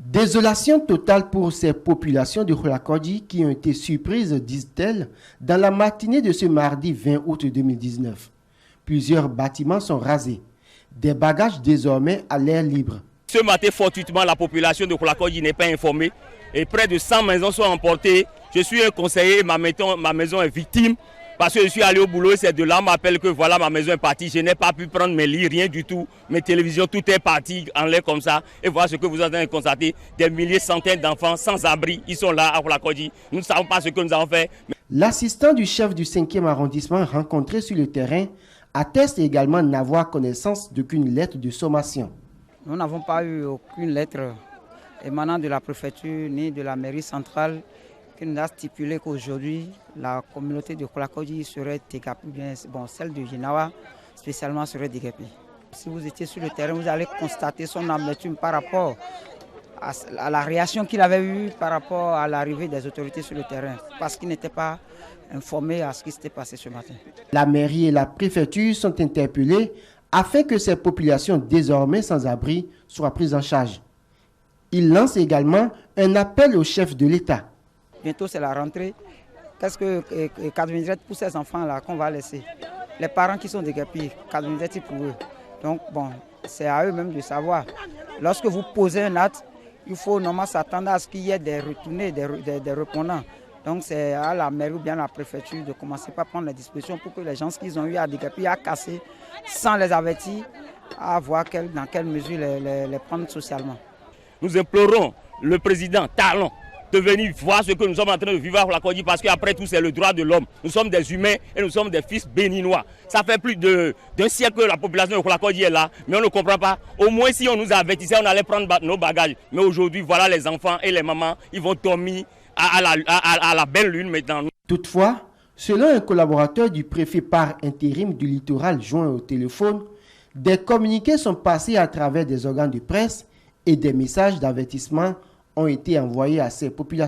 Désolation totale pour ces populations de Kholakodji qui ont été surprises, disent-elles, dans la matinée de ce mardi 20 août 2019. Plusieurs bâtiments sont rasés. Des bagages désormais à l'air libre. Ce matin, fortuitement, la population de Kholakodji n'est pas informée et près de 100 maisons sont emportées. Je suis un conseiller, ma maison est victime parce que je suis allé au boulot et c'est de là qu'on m'appelle que voilà, ma maison est partie. Je n'ai pas pu prendre mes lits, rien du tout. Mes télévisions, tout est parti en l'air comme ça. Et voilà ce que vous êtes en train de constater. Des milliers, centaines d'enfants sans abri, ils sont là à Kholakodji. Nous ne savons pas ce que nous avons fait. L'assistant du chef du 5e arrondissement rencontré sur le terrain atteste également n'avoir connaissance d'aucune lettre de sommation. Nous n'avons pas eu aucune lettre émanant de la préfecture ni de la mairie centrale qui nous a stipulé qu'aujourd'hui la communauté de Kholakodji serait dégapée, bien celle de Ginawa spécialement serait dégapée. Si vous étiez sur le terrain, vous allez constater son amertume par rapport à la réaction qu'il avait eue par rapport à l'arrivée des autorités sur le terrain, parce qu'il n'était pas informé à ce qui s'était passé ce matin. La mairie et la préfecture sont interpellées afin que ces populations désormais sans abri soient prises en charge. Il lance également un appel au chef de l'État. Bientôt c'est la rentrée. Qu'est-ce que Kadouinzet pour ces enfants-là qu'on va laisser? Les parents qui sont dégapés, Kadouinzet pour eux. Donc bon, c'est à eux-mêmes de savoir. Lorsque vous posez un acte, il faut normalement s'attendre à ce qu'il y ait des retournés, des répondants. Donc c'est à la mairie ou bien à la préfecture de commencer par prendre les dispositions pour que les gens qu'ils ont eu à dégaper, à casser, sans les avertir, à voir dans quelle mesure les prendre socialement. Nous implorons le président Talon de venir voir ce que nous sommes en train de vivre à Kholakodji parce qu'après tout c'est le droit de l'homme. Nous sommes des humains et nous sommes des fils béninois. Ça fait plus d'un siècle que la population de Kholakodji est là, mais on ne comprend pas. Au moins si on nous avertissait, on allait prendre nos bagages. Mais aujourd'hui, voilà les enfants et les mamans, ils vont dormir à la belle lune maintenant. Toutefois, selon un collaborateur du préfet par intérim du littoral joint au téléphone, des communiqués sont passés à travers des organes de presse et des messages d'avertissement ont été envoyés à ces populations.